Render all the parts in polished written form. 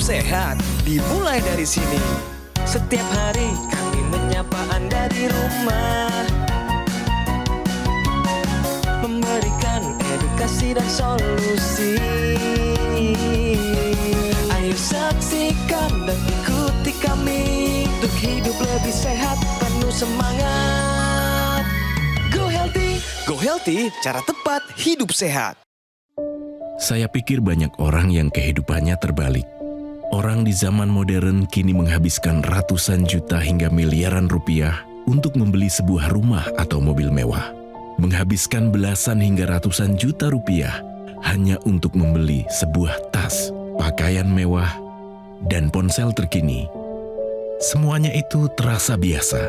sehat dimulai dari sini. Setiap hari kami menyapa Anda di rumah, memberikan edukasi dan solusi. Ayo saksikan dan ikuti kami untuk hidup lebih sehat, penuh semangat. Go Healthy, cara tepat hidup sehat. Saya pikir banyak orang yang kehidupannya terbalik. Orang di zaman modern kini menghabiskan ratusan juta hingga miliaran rupiah untuk membeli sebuah rumah atau mobil mewah. Menghabiskan belasan hingga ratusan juta rupiah hanya untuk membeli sebuah tas, pakaian mewah, dan ponsel terkini. Semuanya itu terasa biasa,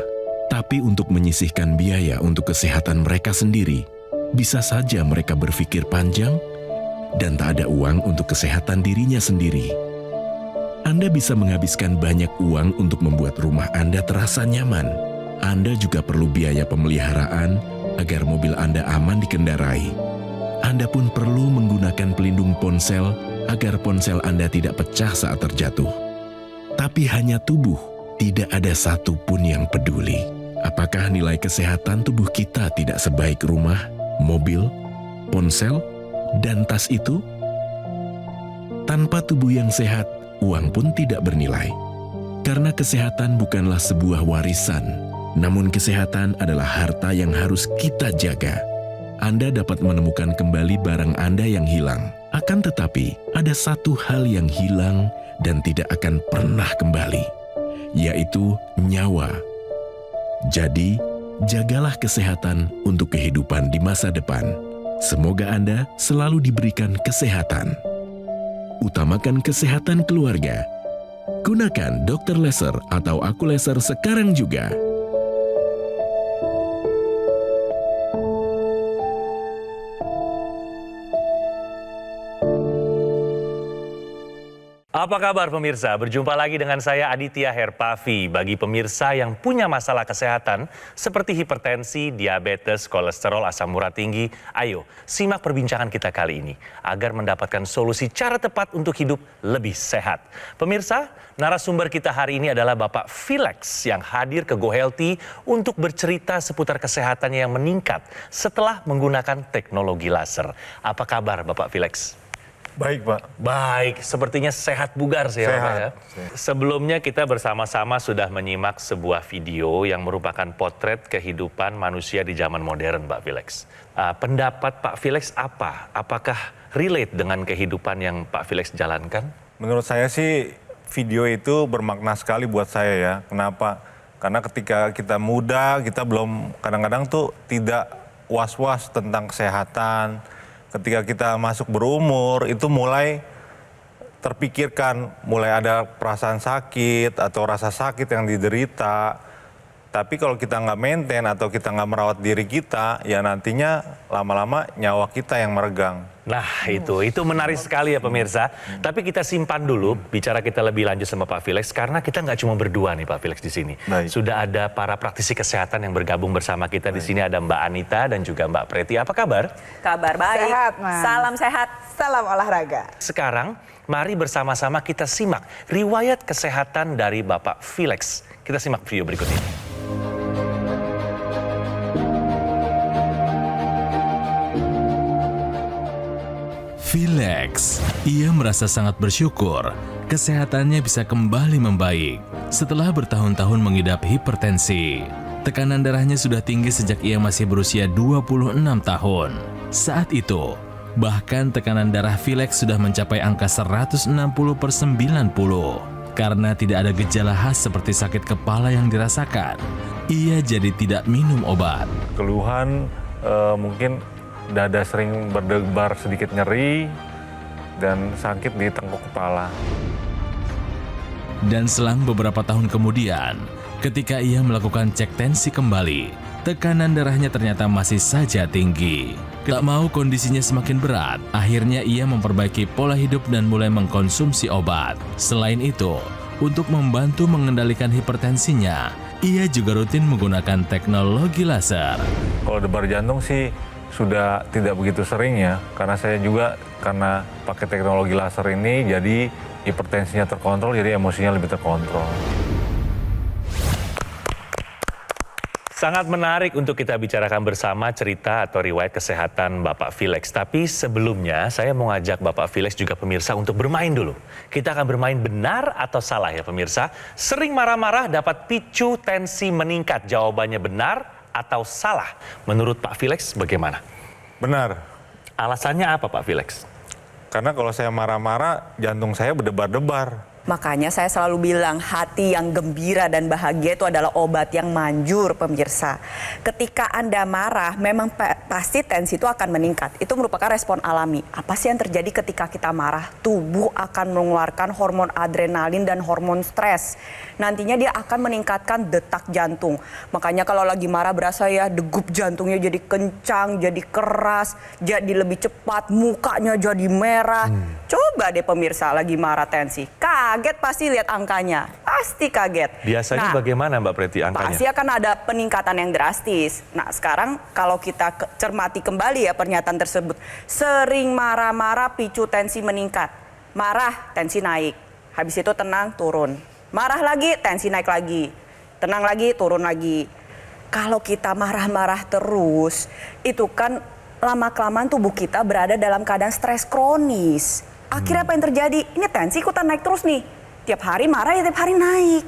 tapi untuk menyisihkan biaya untuk kesehatan mereka sendiri, bisa saja mereka berpikir panjang dan tak ada uang untuk kesehatan dirinya sendiri. Anda bisa menghabiskan banyak uang untuk membuat rumah Anda terasa nyaman. Anda juga perlu biaya pemeliharaan agar mobil Anda aman dikendarai. Anda pun perlu menggunakan pelindung ponsel agar ponsel Anda tidak pecah saat terjatuh. Tapi hanya tubuh, tidak ada satupun yang peduli. Apakah nilai kesehatan tubuh kita tidak sebaik rumah, mobil, ponsel, dan tas itu? Tanpa tubuh yang sehat, uang pun tidak bernilai. Karena kesehatan bukanlah sebuah warisan, namun kesehatan adalah harta yang harus kita jaga. Anda dapat menemukan kembali barang Anda yang hilang. Akan tetapi, ada satu hal yang hilang dan tidak akan pernah kembali, yaitu nyawa. Jadi, jagalah kesehatan untuk kehidupan di masa depan. Semoga Anda selalu diberikan kesehatan. Utamakan kesehatan keluarga. Gunakan Dr. Laser atau Aku Laser sekarang juga. Apa kabar pemirsa? Berjumpa lagi dengan saya Aditya Herpavi. Bagi pemirsa yang punya masalah kesehatan seperti hipertensi, diabetes, kolesterol, asam urat tinggi, ayo simak perbincangan kita kali ini agar mendapatkan solusi cara tepat untuk hidup lebih sehat. Pemirsa, narasumber kita hari ini adalah Bapak Philex yang hadir ke Go Healthy untuk bercerita seputar kesehatannya yang meningkat setelah menggunakan teknologi laser. Apa kabar Bapak Philex? Baik, Pak. Baik, sepertinya sehat bugar sih ya, Pak ya. Sehat. Sebelumnya kita bersama-sama sudah menyimak sebuah video yang merupakan potret kehidupan manusia di zaman modern, Pak Philex. Pendapat Pak Philex apa? Apakah relate dengan kehidupan yang Pak Philex jalankan? Menurut saya sih video itu bermakna sekali buat saya ya. Kenapa? Karena ketika kita muda, kita belum kadang-kadang tuh tidak was-was tentang kesehatan. Ketika kita masuk berumur, itu mulai terpikirkan, mulai ada perasaan sakit atau rasa sakit yang diderita. Tapi kalau kita nggak maintain atau kita nggak merawat diri kita, ya nantinya lama-lama nyawa kita yang meregang. Nah itu menarik sekali ya pemirsa. Tapi kita simpan dulu, bicara kita lebih lanjut sama Pak Philex, karena kita nggak cuma berdua nih Pak Philex di sini. Baik. Sudah ada para praktisi kesehatan yang bergabung bersama kita. Di sini ada Mbak Anita dan juga Mbak Preti. Apa kabar? Kabar baik. Sehat, Mas. Salam sehat. Salam olahraga. Sekarang mari bersama-sama kita simak riwayat kesehatan dari Bapak Philex. Kita simak video berikut ini. Philex, ia merasa sangat bersyukur kesehatannya bisa kembali membaik setelah bertahun-tahun mengidap hipertensi. Tekanan darahnya sudah tinggi sejak ia masih berusia 26 tahun. Saat itu, bahkan tekanan darah Philex sudah mencapai angka 160/90. Karena tidak ada gejala khas seperti sakit kepala yang dirasakan, ia jadi tidak minum obat. Keluhan mungkin dada sering berdebar, sedikit nyeri, dan sakit di tengkuk kepala. Dan selang beberapa tahun kemudian, ketika ia melakukan cek tensi kembali, tekanan darahnya ternyata masih saja tinggi. Tak mau kondisinya semakin berat, akhirnya ia memperbaiki pola hidup dan mulai mengkonsumsi obat. Selain itu, untuk membantu mengendalikan hipertensinya, ia juga rutin menggunakan teknologi laser. Kalau debar jantung sih sudah tidak begitu sering ya, karena saya juga karena pakai teknologi laser ini jadi hipertensinya terkontrol, jadi emosinya lebih terkontrol. Sangat menarik untuk kita bicarakan bersama cerita atau riwayat kesehatan Bapak Philex. Tapi sebelumnya saya mau ngajak Bapak Philex juga pemirsa untuk bermain dulu. Kita akan bermain benar atau salah ya pemirsa. Sering marah-marah dapat picu tensi meningkat. Jawabannya benar atau salah? Menurut Pak Philex bagaimana? Benar. Alasannya apa Pak Philex? Karena kalau saya marah-marah, jantung saya berdebar-debar. Makanya saya selalu bilang hati yang gembira dan bahagia itu adalah obat yang manjur pemirsa. Ketika Anda marah memang pasti tensi itu akan meningkat. Itu merupakan respon alami. Apa sih yang terjadi ketika kita marah? Tubuh akan mengeluarkan hormon adrenalin dan hormon stres. Nantinya dia akan meningkatkan detak jantung. Makanya kalau lagi marah berasa ya degup jantungnya jadi kencang, jadi keras, jadi lebih cepat, mukanya jadi merah. Coba deh pemirsa lagi marah tensi. Kaget pasti lihat angkanya, pasti kaget. Biasanya bagaimana Mbak Preti angkanya? Pasti akan ada peningkatan yang drastis. Nah sekarang kalau kita cermati kembali ya pernyataan tersebut. Sering marah-marah picu tensi meningkat. Marah, tensi naik. Habis itu tenang, turun. Marah lagi, tensi naik lagi. Tenang lagi, turun lagi. Kalau kita marah-marah terus, itu kan lama-kelamaan tubuh kita berada dalam keadaan stres kronis. Akhirnya apa yang terjadi? Ini tensi ikutan naik terus nih. Tiap hari marah ya tiap hari naik.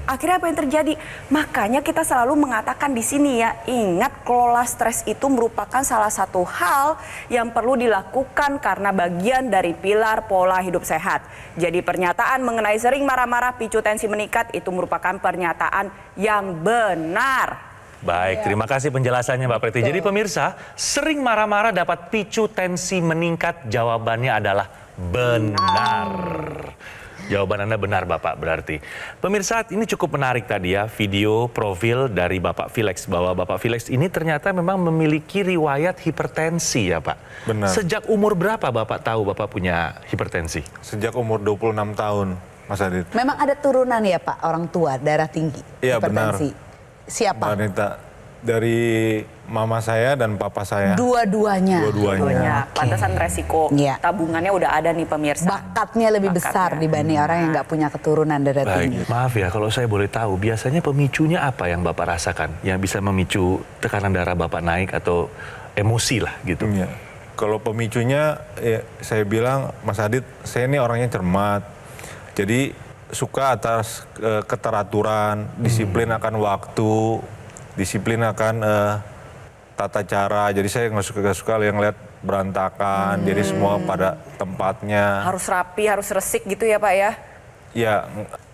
Akhirnya apa yang terjadi? Makanya kita selalu mengatakan di sini ya, ingat kelola stres itu merupakan salah satu hal yang perlu dilakukan karena bagian dari pilar pola hidup sehat. Jadi pernyataan mengenai sering marah-marah picu tensi meningkat itu merupakan pernyataan yang benar. Baik, terima kasih penjelasannya Mbak Preti. Jadi pemirsa, sering marah-marah dapat picu tensi meningkat. Jawabannya adalah benar. Jawaban Anda benar Bapak berarti. Pemirsa, ini cukup menarik tadi ya video profil dari Bapak Philex. Bahwa Bapak Philex ini ternyata memang memiliki riwayat hipertensi ya Pak. Benar. Sejak umur berapa Bapak tahu Bapak punya hipertensi? Sejak umur 26 tahun, Mas Adit. Memang ada turunan ya Pak, orang tua, darah tinggi, Iya, hipertensi. Siapa? Mbak Anita, dari mama saya dan papa saya. Dua-duanya. Dua-duanya. Pantesan resiko Iya. tabungannya udah ada nih pemirsa. Bakatnya lebih besar dibanding orang yang nggak punya keturunan darah tinggi. Baik, maaf ya kalau saya boleh tahu, biasanya pemicunya apa yang Bapak rasakan? Yang bisa memicu tekanan darah Bapak naik atau emosi lah gitu? Iya. Kalau pemicunya, ya, saya bilang, Mas Adit, saya ini orangnya cermat. Jadi suka atas keteraturan, disiplin akan waktu, disiplin akan tata cara. Jadi saya nggak suka yang lihat berantakan. Jadi semua pada tempatnya. Harus rapi, harus resik gitu ya Pak ya? Ya,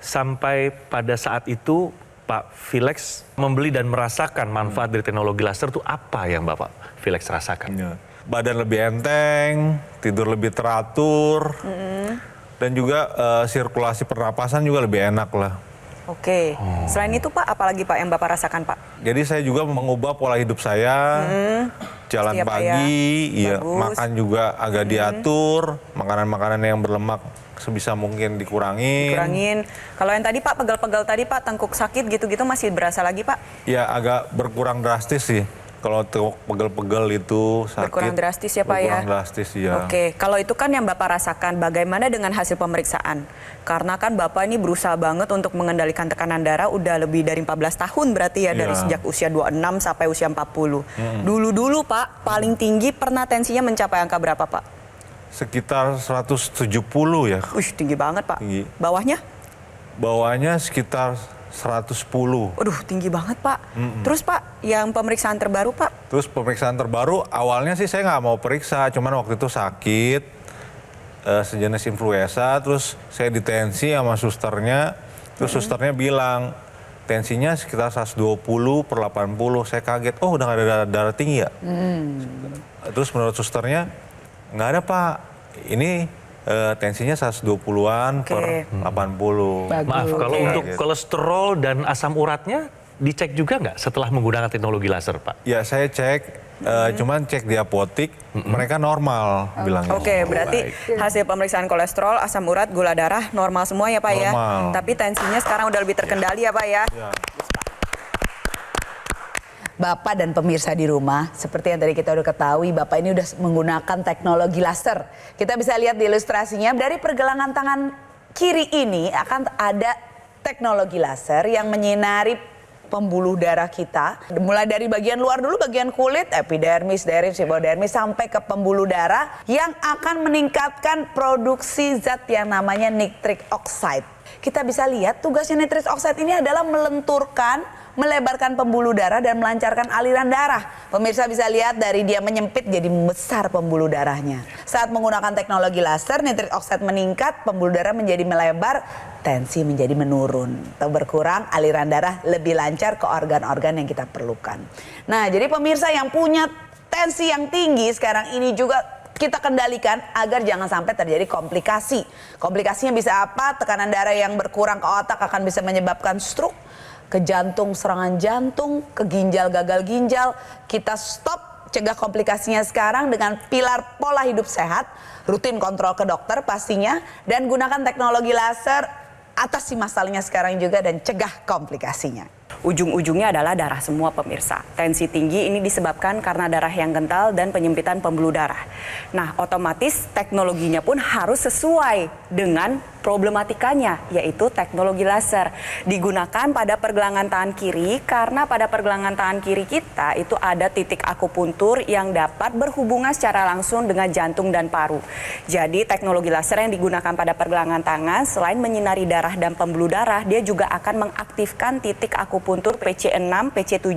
Sampai pada saat itu Pak Philex membeli dan merasakan manfaat dari teknologi laser itu apa yang Bapak Philex rasakan? ya. Badan lebih enteng, tidur lebih teratur, dan juga sirkulasi pernapasan juga lebih enak lah. Oke. Selain itu Pak, apalagi Pak yang Bapak rasakan Pak? Jadi saya juga mengubah pola hidup saya, jalan Setiap pagi, ya. iya, Bagus. makan juga agak diatur, makanan-makanan yang berlemak sebisa mungkin dikurangin. Kurangin. Kalau yang tadi Pak, pegal-pegal tadi Pak, tengkuk sakit gitu-gitu masih berasa lagi Pak? Ya agak berkurang drastis sih. Kalau pegel-pegel itu sakit. Berkurang drastis ya Pak ya? Berkurang drastis ya. Oke, kalau itu kan yang Bapak rasakan, bagaimana dengan hasil pemeriksaan? Karena kan Bapak ini berusaha banget untuk mengendalikan tekanan darah udah lebih dari 14 tahun berarti ya, dari Iya. sejak usia 26 sampai usia 40. Dulu-dulu Pak, paling tinggi pernah tensinya mencapai angka berapa Pak? Sekitar 170 ya. Wih, tinggi banget Pak. Tinggi. Bawahnya? Bawahnya sekitar 110. Waduh, tinggi banget Pak. Terus Pak, yang pemeriksaan terbaru Pak? Terus pemeriksaan terbaru, awalnya sih saya nggak mau periksa, cuman waktu itu sakit, sejenis influenza, terus saya ditensi sama susternya, terus susternya bilang, tensinya sekitar 120/80, saya kaget, oh udah nggak ada darah tinggi ya? Terus menurut susternya, nggak ada Pak, ini tensinya 120-an per 80. Bagus. Maaf, kalau Oke. untuk kolesterol dan asam uratnya dicek juga nggak setelah menggunakan teknologi laser Pak? Ya saya cek, cuman cek di apotik, mereka normal bilangnya. Oke, berarti hasil pemeriksaan kolesterol, asam urat, gula darah normal semua ya Pak ya? Normal. Tapi tensinya sekarang udah lebih terkendali ya Pak ya? Bapak dan pemirsa di rumah, seperti yang tadi kita udah ketahui, Bapak ini udah menggunakan teknologi laser. Kita bisa lihat di ilustrasinya, dari pergelangan tangan kiri ini akan ada teknologi laser yang menyinari pembuluh darah kita, mulai dari bagian luar dulu, bagian kulit, epidermis, dermis, hipodermis, sampai ke pembuluh darah yang akan meningkatkan produksi zat yang namanya nitric oxide. Kita bisa lihat tugasnya nitric oxide ini adalah melenturkan, melebarkan pembuluh darah dan melancarkan aliran darah. Pemirsa bisa lihat dari dia menyempit jadi membesar pembuluh darahnya. Saat menggunakan teknologi laser, nitric oxide meningkat, pembuluh darah menjadi melebar, tensi menjadi menurun atau berkurang, aliran darah lebih lancar ke organ-organ yang kita perlukan. Nah, jadi pemirsa yang punya tensi yang tinggi sekarang ini juga kita kendalikan agar jangan sampai terjadi komplikasi. Komplikasinya bisa apa? Tekanan darah yang berkurang ke otak akan bisa menyebabkan stroke, ke jantung serangan jantung, ke ginjal gagal ginjal. Kita stop, cegah komplikasinya sekarang dengan pilar pola hidup sehat, rutin kontrol ke dokter pastinya, dan gunakan teknologi laser, atasi masalahnya sekarang juga dan cegah komplikasinya. Ujung-ujungnya adalah darah semua pemirsa. Tensi tinggi ini disebabkan karena darah yang kental dan penyempitan pembuluh darah. Nah, otomatis teknologinya pun harus sesuai dengan problematikanya, yaitu teknologi laser. Digunakan pada pergelangan tangan kiri karena pada pergelangan tangan kiri kita itu ada titik akupuntur yang dapat berhubungan secara langsung dengan jantung dan paru. Jadi teknologi laser yang digunakan pada pergelangan tangan selain menyinari darah dan pembuluh darah, dia juga akan mengaktifkan titik akupuntur PC6, PC7.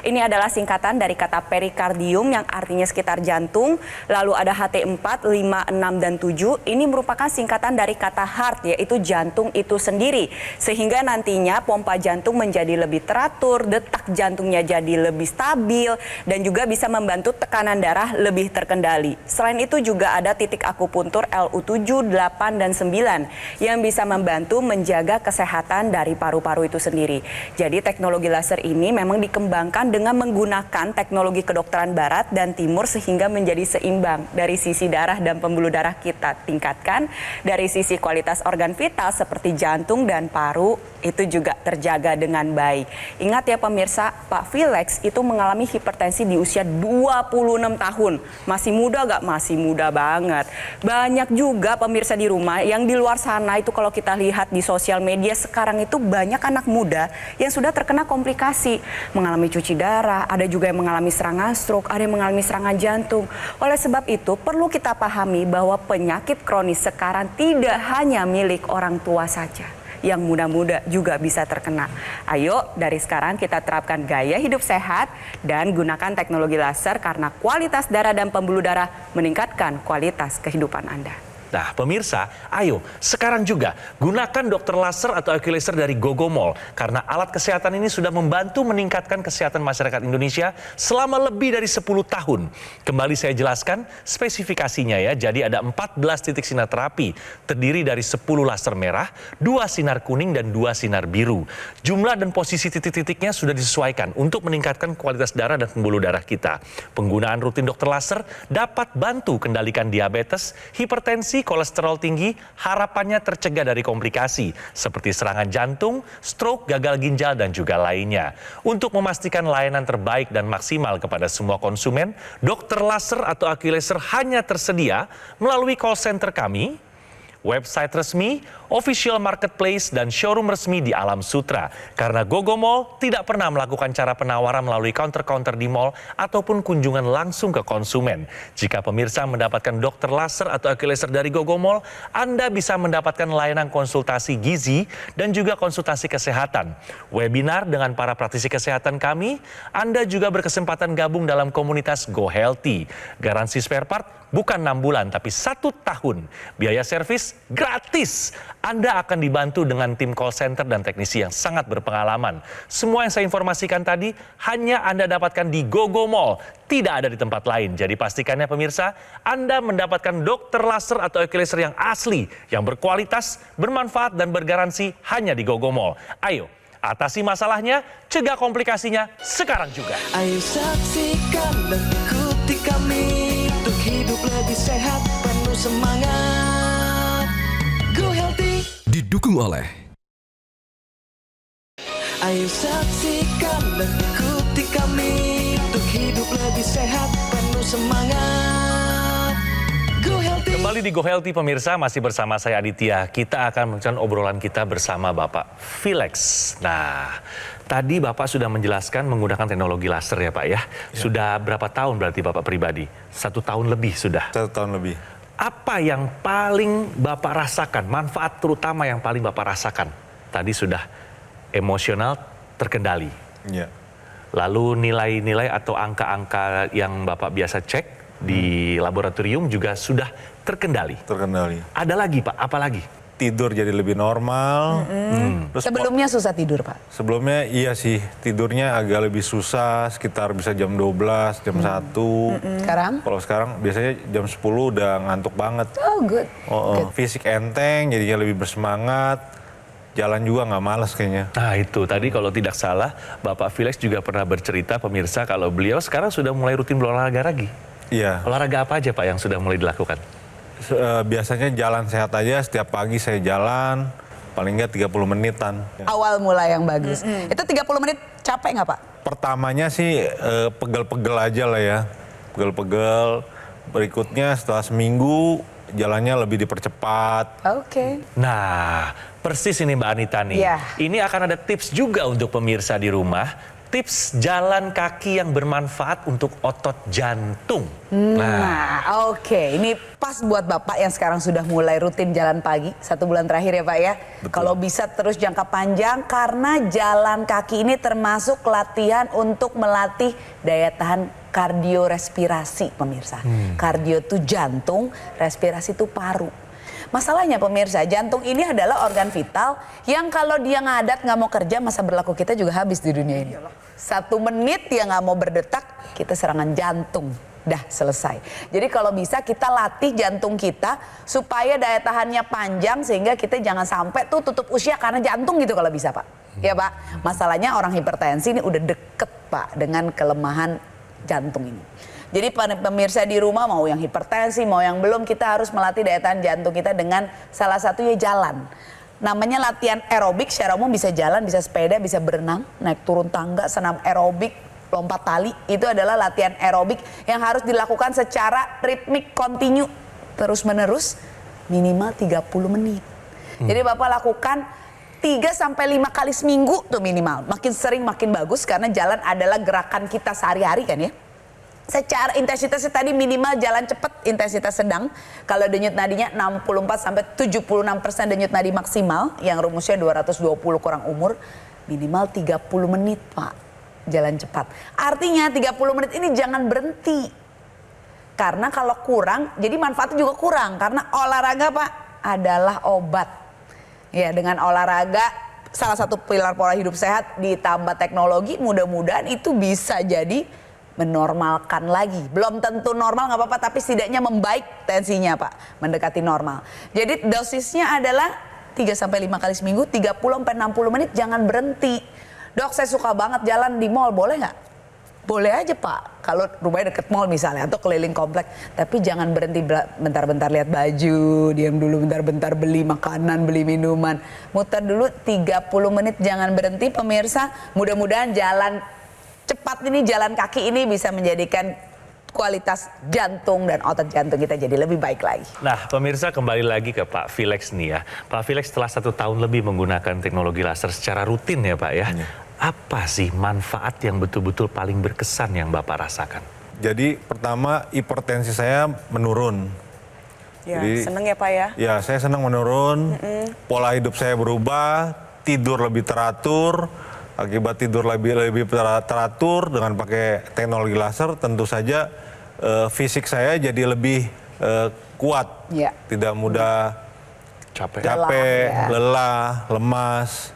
Ini adalah singkatan dari kata perikardium yang artinya sekitar jantung. Lalu ada HT4, 5, 6, dan 7. Ini merupakan singkatan dari kata heart, yaitu jantung itu sendiri, sehingga nantinya pompa jantung menjadi lebih teratur, detak jantungnya jadi lebih stabil, dan juga bisa membantu tekanan darah lebih terkendali. Selain itu juga ada titik akupuntur LU7, 8, dan 9 yang bisa membantu menjaga kesehatan dari paru-paru itu sendiri. Jadi teknologi laser ini memang dikembangkan dengan menggunakan teknologi kedokteran barat dan timur sehingga menjadi seimbang. Dari sisi darah dan pembuluh darah kita tingkatkan, dari sisi kualitas organ vital seperti jantung dan paru itu juga terjaga dengan baik. Ingat ya pemirsa, Pak Philex itu mengalami hipertensi di usia 26 tahun. Masih muda gak? Masih muda banget. Banyak juga pemirsa di rumah yang di luar sana itu kalau kita lihat di sosial media sekarang itu banyak anak muda yang sudah terkena komplikasi. Mengalami cuci darah, ada juga yang mengalami serangan stroke, ada yang mengalami serangan jantung. Oleh sebab itu perlu kita pahami bahwa penyakit kronis sekarang tidak hanya milik orang tua saja. Yang muda-muda juga bisa terkena. Ayo dari sekarang kita terapkan gaya hidup sehat dan gunakan teknologi laser karena kualitas darah dan pembuluh darah meningkatkan kualitas kehidupan Anda. Nah pemirsa, ayo sekarang juga gunakan dokter laser atau Oculaser dari Gogomall karena alat kesehatan ini sudah membantu meningkatkan kesehatan masyarakat Indonesia selama lebih dari 10 tahun. Kembali saya jelaskan spesifikasinya ya. Jadi ada 14 titik sinar terapi terdiri dari 10 laser merah, 2 sinar kuning dan 2 sinar biru. Jumlah dan posisi titik-titiknya sudah disesuaikan untuk meningkatkan kualitas darah dan pembuluh darah kita. Penggunaan rutin dokter laser dapat bantu kendalikan diabetes, hipertensi, kolesterol tinggi, harapannya tercegah dari komplikasi seperti serangan jantung, stroke, gagal ginjal, dan juga lainnya. Untuk memastikan layanan terbaik dan maksimal kepada semua konsumen, dokter laser atau Oculaser hanya tersedia melalui call center kami, website resmi, official marketplace, dan showroom resmi di Alam Sutra. Karena Gogomall tidak pernah melakukan cara penawaran melalui counter-counter di mall ataupun kunjungan langsung ke konsumen. Jika pemirsa mendapatkan dokter laser atau Oculaser dari Gogomall, Anda bisa mendapatkan layanan konsultasi gizi dan juga konsultasi kesehatan. Webinar dengan para praktisi kesehatan kami, Anda juga berkesempatan gabung dalam komunitas Go Healthy. Garansi spare part bukan 6 bulan, tapi 1 tahun. Biaya servis gratis. Anda akan dibantu dengan tim call center dan teknisi yang sangat berpengalaman. Semua yang saya informasikan tadi hanya Anda dapatkan di Gogomall, tidak ada di tempat lain. Jadi pastikannya pemirsa, Anda mendapatkan dokter laser atau Oculaser yang asli, yang berkualitas, bermanfaat, dan bergaransi hanya di Gogomall. Ayo, atasi masalahnya, cegah komplikasinya sekarang juga. Ayo saksikan dan ikuti kami untuk hidup lebih sehat, penuh semangat. Go Healthy. Didukung oleh Ayo saksikan dan ikuti kami kami untuk hidup lebih sehat, penuh semangat. Go Healthy. Kembali di Go Healthy pemirsa, masih bersama saya Aditya. Kita akan melanjutkan obrolan kita bersama Bapak Philex. Nah, tadi Bapak sudah menjelaskan menggunakan teknologi laser ya Pak ya. Sudah berapa tahun berarti Bapak pribadi? 1 tahun lebih sudah. 1 tahun lebih. Apa yang paling Bapak rasakan, manfaat terutama yang paling Bapak rasakan? Tadi sudah emosional terkendali. Iya. Lalu nilai-nilai atau angka-angka yang Bapak biasa cek di laboratorium juga sudah terkendali. Terkendali. Ada lagi Pak, apa lagi? Tidur jadi lebih normal. Terus Sebelumnya susah tidur, Pak. sebelumnya iya sih, tidurnya agak lebih susah, sekitar bisa jam 12, jam 1. Sekarang? Kalau sekarang biasanya jam 10 udah ngantuk banget. Oh, good. Fisik enteng, jadinya lebih bersemangat. Jalan juga nggak malas kayaknya. Nah itu tadi kalau tidak salah Bapak Philex juga pernah bercerita pemirsa kalau beliau sekarang sudah mulai rutin berolahraga lagi. Iya. Olahraga apa aja Pak yang sudah mulai dilakukan? Biasanya jalan sehat aja, setiap pagi saya jalan, paling nggak 30 menitan. Awal mulai yang bagus. Itu 30 menit capek nggak, Pak? Pertamanya sih pegel-pegel aja lah ya, pegel-pegel. Berikutnya setelah seminggu jalannya lebih dipercepat. Oke. Nah persis ini Mbak Anita nih. Iya. Ini akan ada tips juga untuk pemirsa di rumah. Tips jalan kaki yang bermanfaat untuk otot jantung. Nah, oke. Ini pas buat Bapak yang sekarang sudah mulai rutin jalan pagi. 1 bulan terakhir ya Pak ya. Kalau bisa terus jangka panjang karena jalan kaki ini termasuk latihan untuk melatih daya tahan kardiorespirasi pemirsa. Kardio itu jantung, respirasi itu paru. Masalahnya pemirsa, jantung ini adalah organ vital yang kalau dia ngadat nggak mau kerja, masa berlaku kita juga habis di dunia ini. 1 menit dia nggak mau berdetak, kita serangan jantung. Dah selesai. Jadi kalau bisa kita latih jantung kita supaya daya tahannya panjang sehingga kita jangan sampai tuh tutup usia karena jantung gitu kalau bisa Pak. Ya Pak, masalahnya orang hipertensi ini udah deket Pak dengan kelemahan jantung ini. Jadi pemirsa di rumah mau yang hipertensi, mau yang belum, kita harus melatih daya tahan jantung kita dengan salah satunya jalan. Namanya latihan aerobik, secara umum bisa jalan, bisa sepeda, bisa berenang, naik turun tangga, senam aerobik, lompat tali. Itu adalah latihan aerobik yang harus dilakukan secara ritmik, kontinu, terus menerus, minimal 30 menit. Jadi Bapak lakukan 3-5 kali seminggu tuh minimal. Makin sering makin bagus karena jalan adalah gerakan kita sehari-hari kan ya. Secara intensitasnya tadi minimal jalan cepat, intensitas sedang. Kalau denyut nadinya 64-76% denyut nadi maksimal, yang rumusnya 220 kurang umur, minimal 30 menit Pak, jalan cepat. Artinya 30 menit ini jangan berhenti. Karena kalau kurang, jadi manfaatnya juga kurang. Karena olahraga Pak adalah obat. Ya dengan olahraga, salah satu pilar pola hidup sehat ditambah teknologi, mudah-mudahan itu bisa jadi menormalkan lagi. Belum tentu normal nggak apa-apa, tapi setidaknya membaik tensinya Pak, mendekati normal. Jadi dosisnya adalah 3-5 kali seminggu, 30-60 menit, jangan berhenti. Dok saya suka banget jalan di mall, boleh nggak? Boleh aja Pak, kalau rumahnya deket mall misalnya, atau keliling komplek. Tapi jangan berhenti bentar-bentar lihat baju, diam dulu bentar-bentar beli makanan, beli minuman. Muter dulu 30 menit, jangan berhenti pemirsa. Mudah-mudahan jalan cepat ini, jalan kaki ini bisa menjadikan kualitas jantung dan otot jantung kita jadi lebih baik lagi. Nah pemirsa kembali lagi ke Pak Philex nih ya. Pak Philex setelah 1 tahun lebih menggunakan teknologi laser secara rutin ya Pak ya. Apa sih manfaat yang betul-betul paling berkesan yang Bapak rasakan? Jadi pertama hipertensi saya menurun. Ya, Jadi, seneng ya Pak ya? Ya saya senang menurun, pola hidup saya berubah, tidur lebih teratur. Akibat tidur lebih teratur dengan pakai teknologi laser, tentu saja fisik saya jadi lebih kuat, tidak mudah capek, lelah, lemas.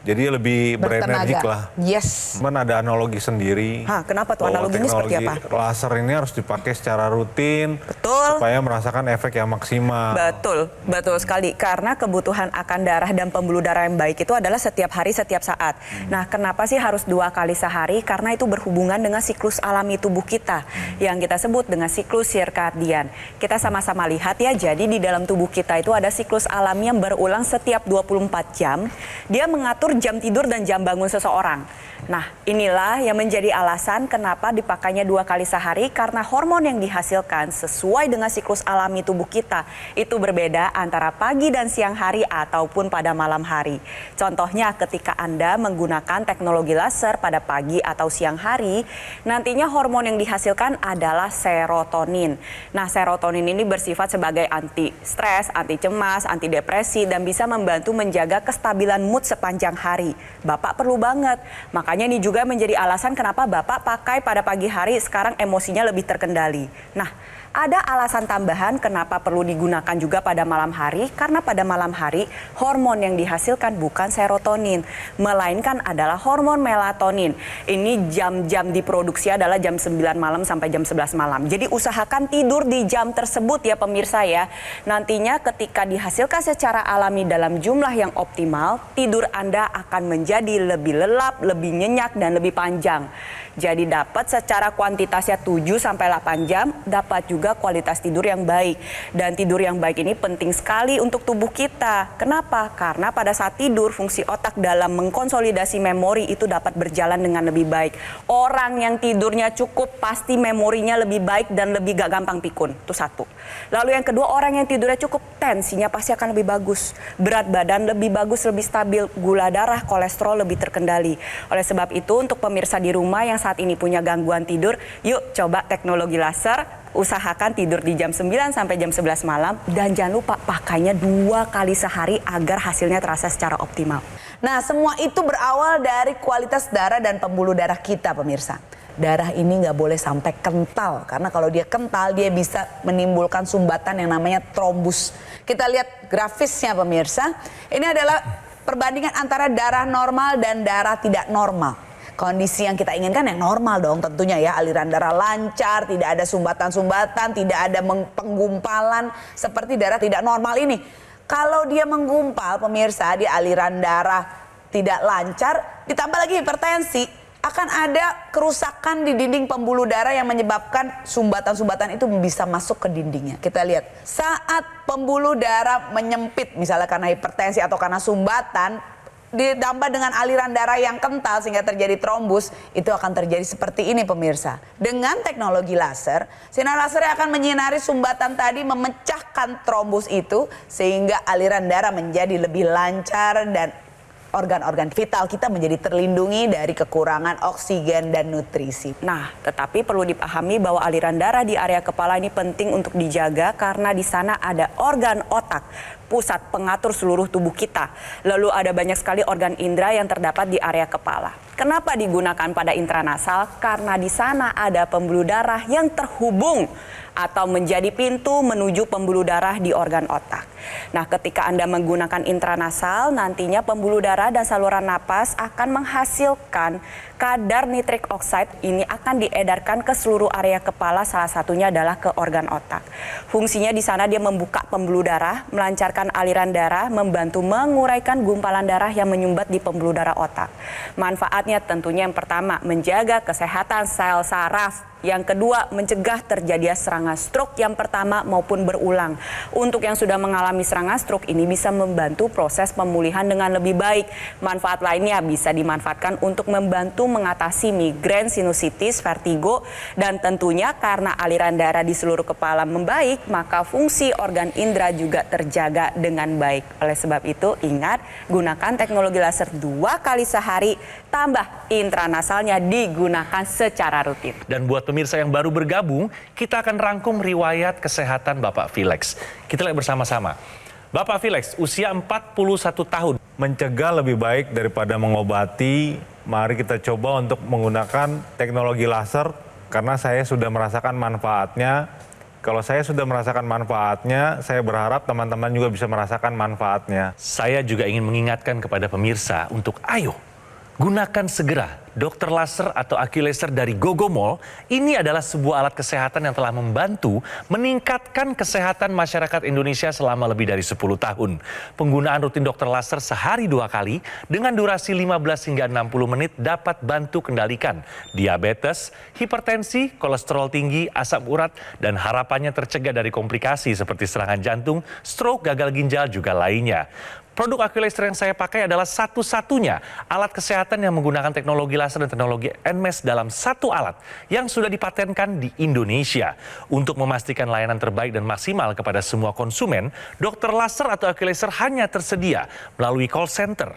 Jadi lebih berenergik lah. Yes. Cuman ada analogi sendiri. Kenapa tuh analoginya seperti apa? Laser ini harus dipakai secara rutin. Betul. Supaya merasakan efek yang maksimal. Betul, betul sekali. Karena kebutuhan akan darah dan pembuluh darah yang baik itu adalah setiap hari, setiap saat. Nah, kenapa sih harus 2 kali sehari? Karena itu berhubungan dengan siklus alami tubuh kita. Yang kita sebut dengan siklus sirkadian. Kita sama-sama lihat ya, jadi di dalam tubuh kita itu ada siklus alami yang berulang setiap 24 jam. Dia mengatur jam tidur dan jam bangun seseorang. Nah, inilah yang menjadi alasan kenapa dipakainya 2 kali sehari, karena hormon yang dihasilkan sesuai dengan siklus alami tubuh kita itu berbeda antara pagi dan siang hari ataupun pada malam hari. Contohnya ketika Anda menggunakan teknologi laser pada pagi atau siang hari, nantinya hormon yang dihasilkan adalah serotonin. Nah, serotonin ini bersifat sebagai anti stres, anti cemas, anti depresi, dan bisa membantu menjaga kestabilan mood sepanjang hari. Bapak perlu banget. Makanya ini juga menjadi alasan kenapa Bapak pakai pada pagi hari, sekarang emosinya lebih terkendali. Nah, ada alasan tambahan kenapa perlu digunakan juga pada malam hari, karena pada malam hari hormon yang dihasilkan bukan serotonin, melainkan adalah hormon melatonin. Ini jam-jam diproduksi adalah jam 9 malam sampai jam 11 malam. Jadi usahakan tidur di jam tersebut ya pemirsa ya. Nantinya ketika dihasilkan secara alami dalam jumlah yang optimal, tidur Anda akan menjadi lebih lelap, lebih nyenyak, dan lebih panjang. Jadi dapat secara kuantitasnya 7 sampai 8 jam, dapat juga kualitas tidur yang baik. Dan tidur yang baik ini penting sekali untuk tubuh kita. Kenapa? Karena pada saat tidur fungsi otak dalam mengkonsolidasi memori itu dapat berjalan dengan lebih baik. Orang yang tidurnya cukup pasti memorinya lebih baik dan lebih gak gampang pikun. Itu satu. Lalu yang kedua, orang yang tidurnya cukup tensinya pasti akan lebih bagus. Berat badan lebih bagus, lebih stabil, gula darah, kolesterol lebih terkendali. Oleh sebab itu untuk pemirsa di rumah yang saat ini punya gangguan tidur, yuk coba teknologi laser, usahakan tidur di jam 9 sampai jam 11 malam, dan jangan lupa pakainya 2 kali sehari agar hasilnya terasa secara optimal. Nah, semua itu berawal dari kualitas darah dan pembuluh darah kita pemirsa. Darah ini nggak boleh sampai kental, karena kalau dia kental dia bisa menimbulkan sumbatan yang namanya trombus. Kita lihat grafisnya pemirsa, ini adalah perbandingan antara darah normal dan darah tidak normal. Kondisi yang kita inginkan yang normal dong tentunya ya, aliran darah lancar, tidak ada sumbatan-sumbatan, tidak ada penggumpalan seperti darah tidak normal ini. Kalau dia menggumpal pemirsa, di aliran darah tidak lancar, ditambah lagi hipertensi, akan ada kerusakan di dinding pembuluh darah yang menyebabkan sumbatan-sumbatan itu bisa masuk ke dindingnya. Kita lihat, saat pembuluh darah menyempit misalnya karena hipertensi atau karena sumbatan, ditambah dengan aliran darah yang kental sehingga terjadi trombus, itu akan terjadi seperti ini pemirsa. Dengan teknologi laser, sinar laser akan menyinari sumbatan tadi, memecahkan trombus itu sehingga aliran darah menjadi lebih lancar dan organ-organ vital kita menjadi terlindungi dari kekurangan oksigen dan nutrisi. Nah, tetapi perlu dipahami bahwa aliran darah di area kepala ini penting untuk dijaga karena di sana ada organ otak, pusat pengatur seluruh tubuh kita. Lalu ada banyak sekali organ indera yang terdapat di area kepala. Kenapa digunakan pada intranasal? Karena di sana ada pembuluh darah yang terhubung atau menjadi pintu menuju pembuluh darah di organ otak. Nah, ketika Anda menggunakan intranasal, nantinya pembuluh darah dan saluran napas akan menghasilkan kadar nitrik oxide. Ini akan diedarkan ke seluruh area kepala, salah satunya adalah ke organ otak. Fungsinya di sana dia membuka pembuluh darah, melancarkan aliran darah, membantu menguraikan gumpalan darah yang menyumbat di pembuluh darah otak. Manfaatnya tentunya yang pertama, menjaga kesehatan sel saraf. Yang kedua, mencegah terjadinya serangan stroke yang pertama maupun berulang. Untuk yang sudah mengalami serangan stroke, ini bisa membantu proses pemulihan dengan lebih baik. Manfaat lainnya bisa dimanfaatkan untuk membantu mengatasi migrain, sinusitis, vertigo, dan tentunya karena aliran darah di seluruh kepala membaik, maka fungsi organ indera juga terjaga dengan baik. Oleh sebab itu, ingat, gunakan teknologi laser 2 kali sehari, tambah intranasalnya digunakan secara rutin. Dan buat pemirsa yang baru bergabung, kita akan rangkum riwayat kesehatan Bapak Philex. Kita lihat bersama-sama. Bapak Philex, usia 41 tahun. Mencegah lebih baik daripada mengobati. Mari kita coba untuk menggunakan teknologi laser karena saya sudah merasakan manfaatnya. Kalau saya sudah merasakan manfaatnya, saya berharap teman-teman juga bisa merasakan manfaatnya. Saya juga ingin mengingatkan kepada pemirsa untuk ayo gunakan segera dokter laser atau AccuLaser dari Gogomall. Ini adalah sebuah alat kesehatan yang telah membantu meningkatkan kesehatan masyarakat Indonesia selama lebih dari 10 tahun. Penggunaan rutin dokter laser sehari 2 kali dengan durasi 15 hingga 60 menit dapat bantu kendalikan diabetes, hipertensi, kolesterol tinggi, asam urat, dan harapannya tercegah dari komplikasi seperti serangan jantung, stroke, gagal ginjal, juga lainnya. Produk AccuLaser yang saya pakai adalah satu-satunya alat kesehatan yang menggunakan teknologi laser dan teknologi NMES dalam satu alat yang sudah dipatenkan di Indonesia. Untuk memastikan layanan terbaik dan maksimal kepada semua konsumen, dokter laser atau laser hanya tersedia melalui call center,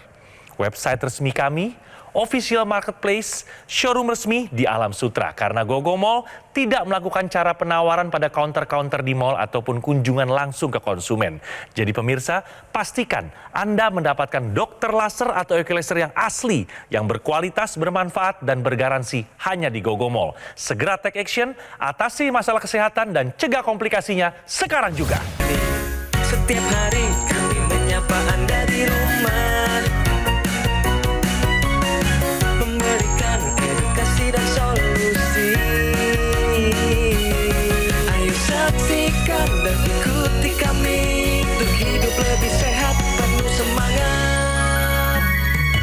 website resmi kami, official marketplace, showroom resmi di Alam Sutra. Karena GoGo Mall tidak melakukan cara penawaran pada counter-counter di mall ataupun kunjungan langsung ke konsumen. Jadi pemirsa, pastikan Anda mendapatkan dokter laser atau laser yang asli, yang berkualitas, bermanfaat, dan bergaransi hanya di GoGo Mall. Segera take action, atasi masalah kesehatan, dan cegah komplikasinya sekarang juga. Setiap hari kami menyapa Anda di rumah, memberikan edukasi dan solusi. Ayo saksikan dan ikuti kami untuk hidup lebih sehat, penuh semangat.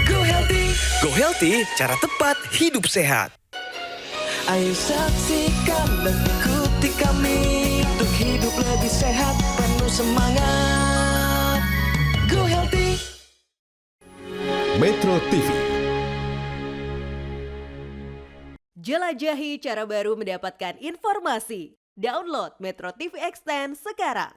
Go Healthy, Go Healthy, cara tepat hidup sehat. Ayo saksikan dan ikuti kami untuk hidup lebih sehat, penuh semangat. Go Healthy. Metro TV. Jelajahi cara baru mendapatkan informasi. Download Metro TV Extend sekarang.